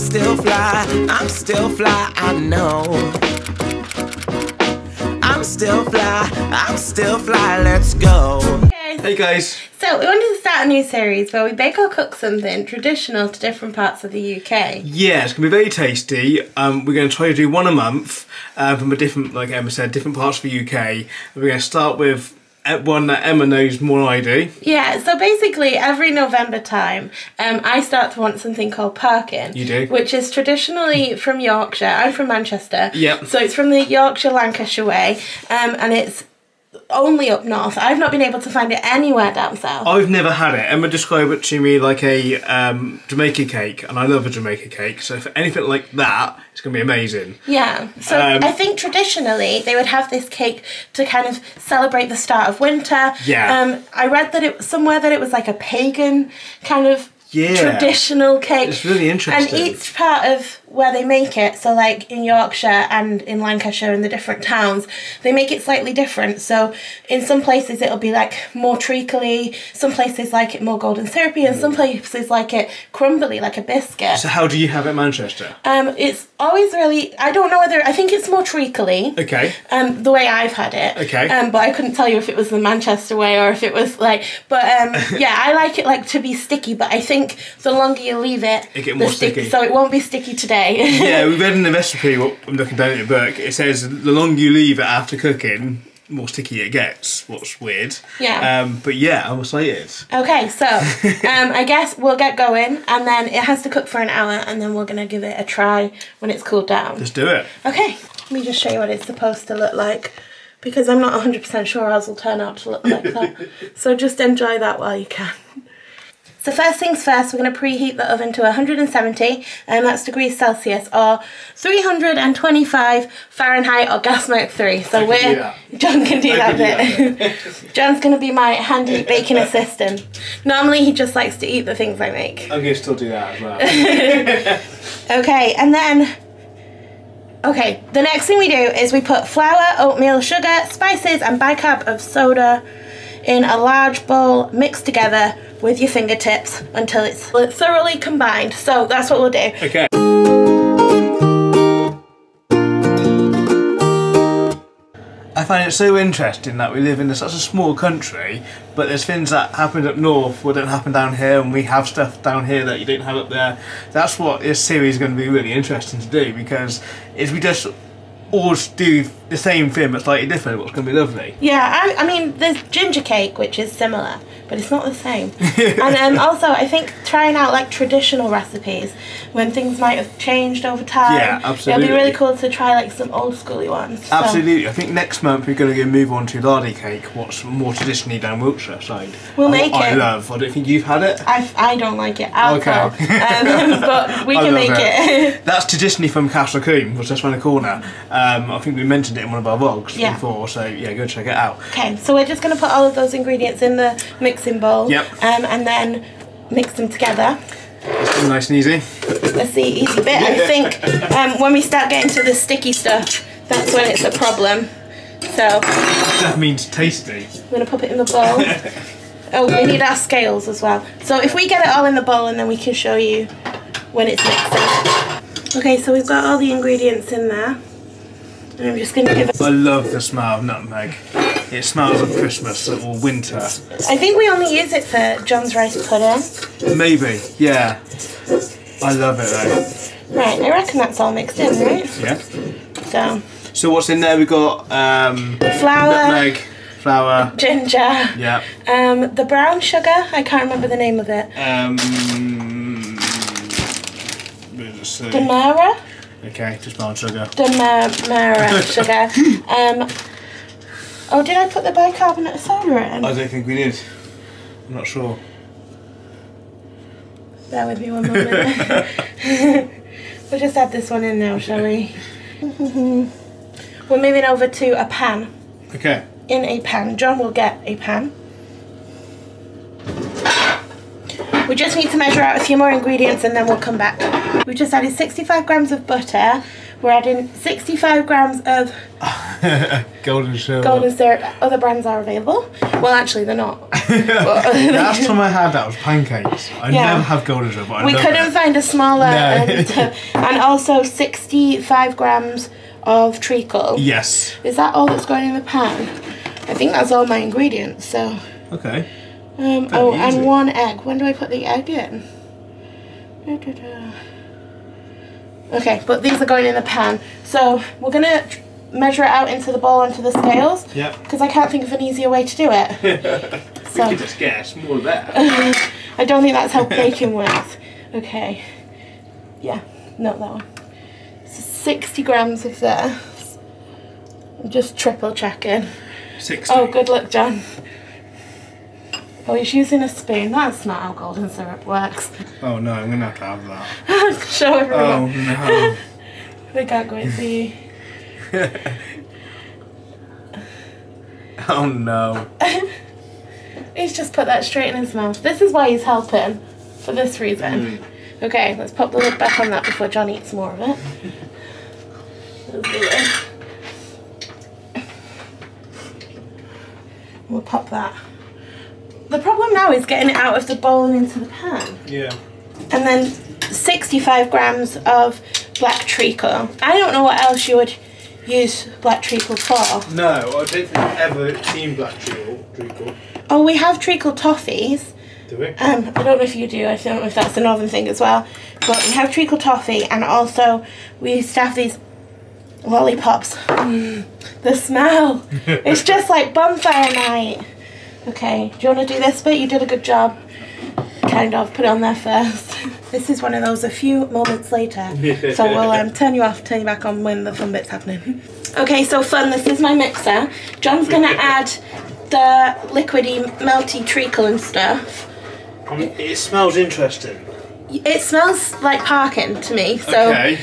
still fly, I'm still fly, I know. I'm still fly, let's go. Hey guys. So we wanted to start a new series where we bake or cook something traditional to different parts of the UK. Yeah, it's going to be very tasty. We're going to try to do one a month from a different, like Emma said, different parts of the UK. And we're going to start with one that Emma knows more than I do. Yeah, so basically every November time I start to want something called Parkin. You do? Which is traditionally from Yorkshire. I'm from Manchester. Yep. So it's from the Yorkshire, Lancashire way, and it's only up north. I've not been able to find it anywhere down south. I've never had it. Emma described it to me like a Jamaica cake, and I love a Jamaica cake, so for anything like that, it's going to be amazing. Yeah, so I think traditionally they would have this cake to kind of celebrate the start of winter. Yeah. I read that it somewhere that it was like a pagan kind of traditional cake. It's really interesting. And each part of where they make it, so like in Yorkshire and in Lancashire and the different towns, they make it slightly different. So in some places it'll be like more treacly, some places like it more golden syrupy, and some places like it crumbly, like a biscuit. So how do you have it in Manchester? It's always really, I don't know whether, I think it's more treacly. Okay. The way I've had it. Okay. But I couldn't tell you if it was the Manchester way or if it was like, but yeah, I like it like to be sticky, but I think the longer you leave it, get more sticky. So it won't be sticky today. Yeah, we read in the recipe, what I'm looking down at the book, it says the longer you leave it after cooking, more sticky it gets, what's weird. Yeah. But yeah, I'm excited. Okay, so I guess we'll get going, and then it has to cook for an hour, and then we're going to give it a try when it's cooled down. Let's do it. Okay, let me just show you what it's supposed to look like, because I'm not 100% sure ours will turn out to look like that. So just enjoy that while you can. So first things first, we're going to preheat the oven to 170, and that's degrees Celsius, or 325 Fahrenheit, or gas mark 3. So John can do that bit. John's going to be my handy baking assistant. Normally he just likes to eat the things I make. I'm going to still do that as well. Okay, and then, the next thing we do is we put flour, oatmeal, sugar, spices and bicarb of soda in a large bowl, mixed together with your fingertips until it's thoroughly combined. So that's what we'll do. Okay. I find it so interesting that we live in such a small country, but there's things that happen up north that don't happen down here, and we have stuff down here that you don't have up there. That's what this series is going to be really interesting to do, because if we just all do the same thing but slightly different, what's going to be lovely. Yeah, I mean, there's ginger cake, which is similar, but it's not the same. And also, I think trying out like traditional recipes when things might have changed over time. Yeah, absolutely. It'll be really cool to try like some old schooly ones. Absolutely. I think next month we're going to move on to lardy cake, what's more traditionally down Wiltshire side. We'll make it. I love. I don't think you've had it. I don't like it at all. Okay. But we can make it. That's traditionally from Castle Combe, which is just around the corner. I think we mentioned it in one of our vlogs before, so yeah, go check it out. Okay, so we're just going to put all of those ingredients in the mixing bowl. Yep. And then mix them together. It's nice and easy. That's the easy bit. I think when we start getting to the sticky stuff, that's when it's a problem. So that means tasty. I'm going to pop it in the bowl. Oh, we need our scales as well. So if we get it all in the bowl, and then we can show you when it's mixing. Okay, so we've got all the ingredients in there. And I'm just going to give it... I love the smell of nutmeg. It smells of Christmas or winter. I think we only use it for John's rice pudding. Maybe, yeah. I love it though. Right, I reckon that's all mixed in, right? Yeah. So what's in there? We've got flour, nutmeg, flour, ginger, yeah. The brown sugar, I can't remember the name of it. Demerara? Okay, just brown sugar. Demerara sugar. Oh, did I put the bicarbonate of soda in? I don't think we did. I'm not sure. Bear with me one moment. We'll just add this one in now, shall we? We're moving over to a pan. Okay. In a pan. John will get a pan. We just need to measure out a few more ingredients and then we'll come back. We've just added 65 grams of butter. We're adding 65 grams of golden syrup. golden syrup. Other brands are available. Well, actually, they're not. Last time I had that was pancakes. I never have golden syrup. But we couldn't find a smaller. No. And also 65 grams of treacle. Yes. Is that all that's going in the pan? I think that's all my ingredients. So. Okay. Oh, easy. And 1 egg. When do I put the egg in? Okay, but these are going in the pan. So we're going to measure it out into the bowl onto the scales. Yep. Because I can't think of an easier way to do it. So, we could just guess, more better. I don't think that's how baking works. Okay. Yeah, not that one. So 60 grams of this. I'm just triple checking. 60. Oh, good luck, John. Oh, he's using a spoon. That's not how golden syrup works. Oh no, I'm going to have that. Show everyone. Oh no. They can't go and see. Oh no. He's just put that straight in his mouth. This is why he's helping. For this reason. Okay, let's pop the lid back on that before John eats more of it. We'll pop that. The problem now is getting it out of the bowl and into the pan. Yeah. And then 65 grams of black treacle. I don't know what else you would use black treacle for. No, I don't think I've ever seen black treacle. Oh, we have treacle toffees. Do we? I don't know if you do. I don't know if that's a northern thing as well. But we have treacle toffee, and also we used to have these lollipops. The smell. It's just like bonfire night. Okay, do you want to do this bit? You did a good job. Kind of. Put it on there first. This is one of those a few moments later. So we'll turn you off, turn you back on when the fun bit's happening. Okay, so fun. This is my mixer. John's going to add the liquidy, melty treacle and stuff. It smells interesting. It smells like Parkin to me. So okay.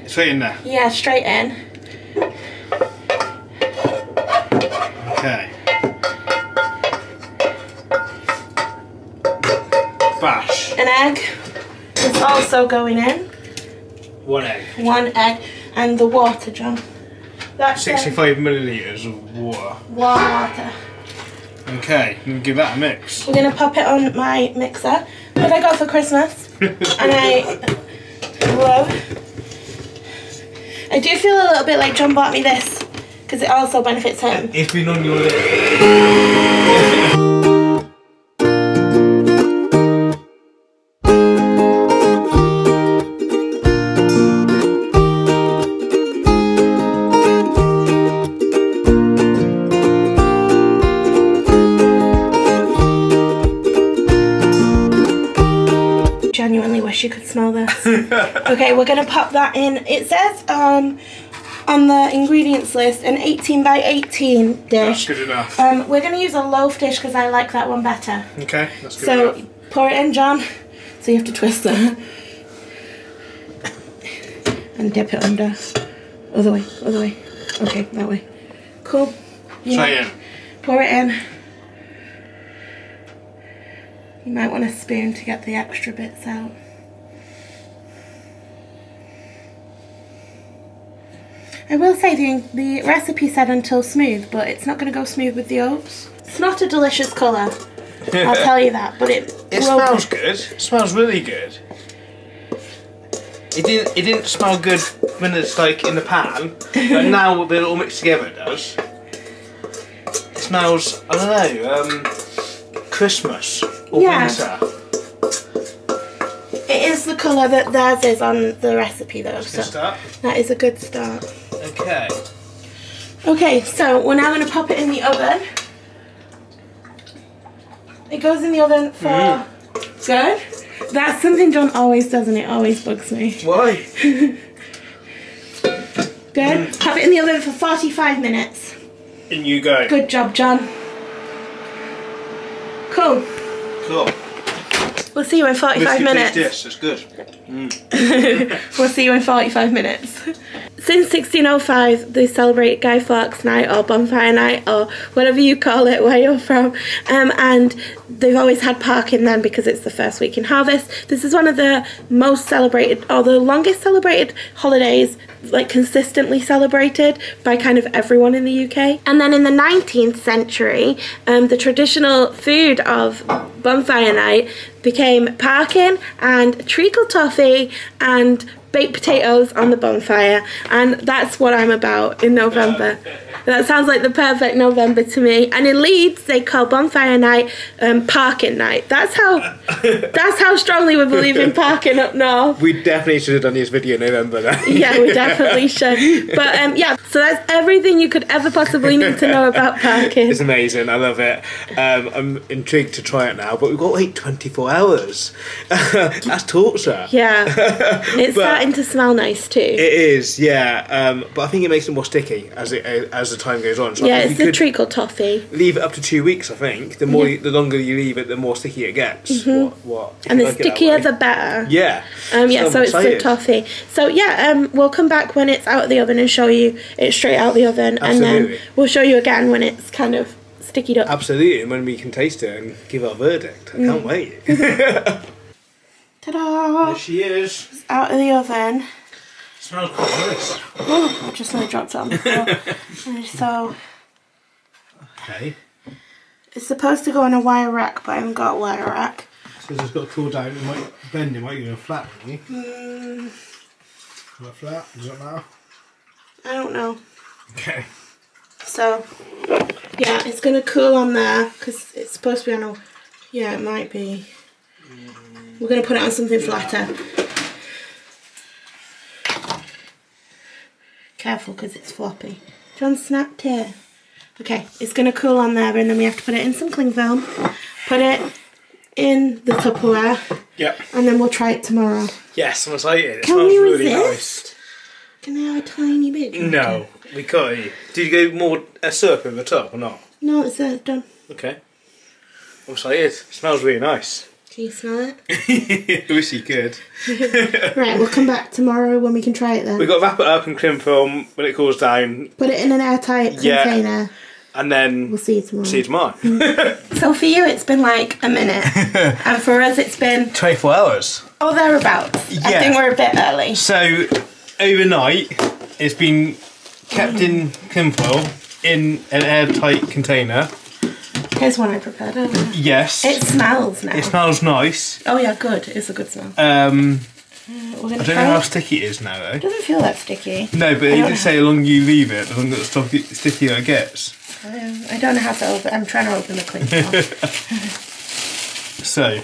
Straight in there? Yeah, straight in. Okay. Bash. An egg is also going in. 1 egg. 1 egg. And the water, John. That's 65 millilitres of water. Warm water. Okay, I'm going to give that a mix. We're going to pop it on my mixer. What I got for Christmas. And I love. I do feel a little bit like John bought me this. Because it also benefits him. It's been on your list. Genuinely wish you could smell this. Okay, we're gonna pop that in. It says on the ingredients list an 18 by 18 dish. That's good enough. We're gonna use a loaf dish because I like that one better. Okay, that's good so enough. Pour it in, John. So you have to twist that and dip it under. Other way, other way. Okay, that way. Cool. Straight in. Pour it in. You might want a spoon to get the extra bits out. I will say the recipe said until smooth, but it's not going to go smooth with the oats. It's not a delicious colour, I'll tell you that, but it smells good. It smells really good. It didn't smell good when it's like in the pan, but now they're all mixed together it does. It smells, I don't know, Christmas or winter. It is the colour that theirs is on the recipe though. That's a good start. That is a good start. Okay. Okay, so we're now going to pop it in the oven. It goes in the oven for... Good. That's something John always does and it always bugs me. Why? Good. Pop it in the oven for 45 minutes. In you go. Good job, John. Cool. Cool. We'll see you in 45 minutes. Yes, it's good. We'll see you in 45 minutes. since 1605 they celebrate Guy Fawkes Night or Bonfire Night or whatever you call it where you're from, and they've always had Parkin then because it's the first week in harvest. This is one of the most celebrated or the longest celebrated holidays, like consistently celebrated by kind of everyone in the UK. And then in the 19th century, the traditional food of Bonfire Night became Parkin and treacle toffee and baked potatoes on the bonfire, and that's what I'm about in November. That sounds like the perfect November to me. And in Leeds they call Bonfire Night Parkin Night. That's how strongly we believe in Parkin up north. We definitely should have done this video in November then. Yeah, we definitely should. But yeah, so that's everything you could ever possibly need to know about Parkin. It's amazing, I love it. I'm intrigued to try it now, but we've got to wait 24 hours. That's torture. Yeah, it's starting to smell nice too. It is, yeah. But I think it makes it more sticky as the time goes on. So yeah, I think it's the treacle toffee. Leave it up to 2 weeks, I think. The longer you leave it, the more sticky it gets. Mm-hmm. And the stickier the better. Yeah. Yeah, so it's the toffee. So yeah, we'll come back when it's out of the oven and show you it straight out of the oven. Absolutely. And then we'll show you again when it's kind of stickied up. Absolutely, and when we can taste it and give our verdict. I can't wait. Ta-da! There she is. It's out of the oven. Smells quite nice. Oh, I just nearly dropped it on the floor. So Okay. it's supposed to go on a wire rack, but I haven't got a wire rack. So it's got to cool down. It might bend. It might go flat, won't you? Not flat. Does that matter? I don't know. Okay. So yeah, it's gonna cool on there because it's supposed to be on a. Yeah, it might be. We're gonna put it on something flatter. Careful because it's floppy. John snapped here. Okay, it's going to cool on there and then we have to put it in some cling film, put it in the Tupperware, and then we'll try it tomorrow. Yes, I'm excited. It Can smells we really resist? nice. Can I have a tiny bit? No, we can't. Did you go more syrup in the top or not? No, it's done. Okay. I'm excited. It smells really nice. Can you smell it? Wish you could. Right, we'll come back tomorrow when we can try it then. We've got to wrap it up in cling film when it cools down. Put it in an airtight container. And then we'll see you tomorrow. So for you it's been like a minute. And for us it's been 24 hours. Oh, thereabouts. Yeah. I think we're a bit early. So overnight it's been kept in cling foil in an airtight container. Here's one I prepared. Yes. It smells now. It smells nice. Oh yeah, good. It's a good smell. I don't know how sticky it is now though. It doesn't feel that sticky. No, but it did say the longer you leave it, the longer the stickier it gets. I don't know how to open. I'm trying to open the cling film. So.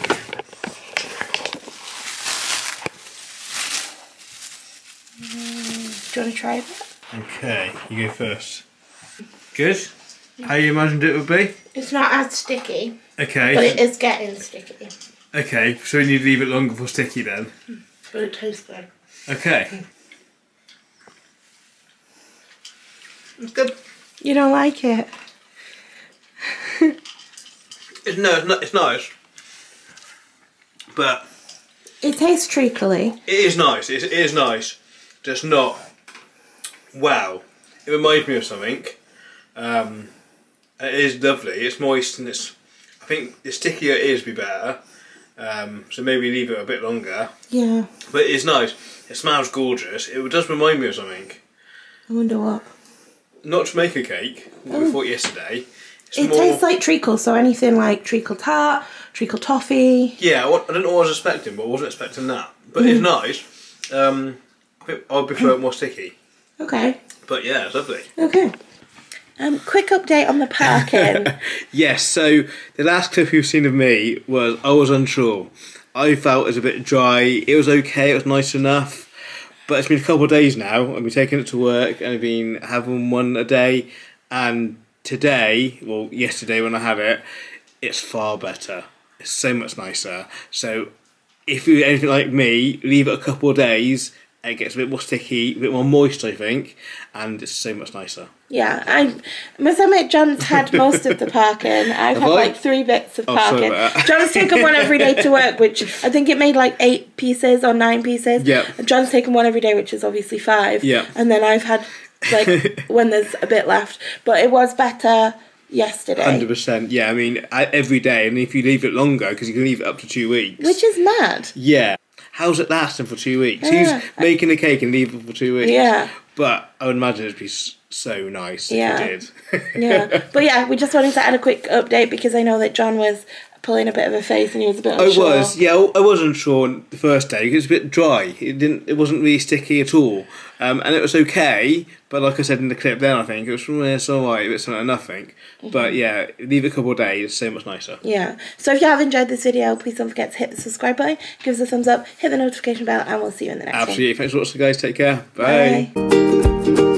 Do you want to try that? Okay, you go first. Good? How you imagined it would be? It's not as sticky. Okay. But it is getting sticky. Okay, so we need to leave it longer for sticky then. But it tastes good. Okay. It's good. You don't like it? It's nice. But it tastes treacly. It is nice. It is nice. Just not. Wow. It reminds me of something. It is lovely. It's moist and it's. I think the stickier it is, be better. So maybe leave it a bit longer. Yeah. But it's nice. It smells gorgeous. It does remind me of something. I wonder what. Not Jamaica cake. What we thought yesterday. It tastes like treacle, so anything like treacle tart, treacle toffee. Yeah, I don't know what I was expecting, but I wasn't expecting that. But it's nice. I think I would prefer it more sticky. Okay. But yeah, it's lovely. Okay. Quick update on the Parkin. Yes, so the last clip you've seen of me was I was unsure. I felt it was a bit dry. It was okay, it was nice enough. But it's been a couple of days now. I've been taking it to work and I've been having one a day. And today, well, yesterday when I had it, it's far better. It's so much nicer. So if you're anything like me, leave it a couple of days. It gets a bit more sticky, a bit more moist, I think. And it's so much nicer. Yeah, I must admit John's had most of the parking. I've had like 3 bits of parking. John's taken one every day to work, which I think it made like 8 pieces or 9 pieces. Yeah. John's taken one every day, which is obviously 5. Yeah. And then I've had like when there's a bit left. But it was better yesterday. 100%. Yeah, I mean, every day, and if you leave it longer, because you can leave it up to 2 weeks. Which is mad. Yeah. How's it lasting for 2 weeks? He's making a cake and leaving it for 2 weeks. Yeah. But I would imagine it'd be so nice if you did. Yeah. But yeah, we just wanted to add a quick update because I know that John was pulling a bit of a face and he was a bit unsure. I wasn't sure the first day because it was a bit dry. It wasn't really sticky at all. And it was okay, but like I said in the clip then, I think, it was it's alright, it's something like nothing. But yeah, leave it a couple of days, it's so much nicer. Yeah. So if you have enjoyed this video, please don't forget to hit the subscribe button, give us a thumbs up, hit the notification bell, and we'll see you in the next one. Absolutely. Thanks for watching, guys. Take care. Bye. Bye.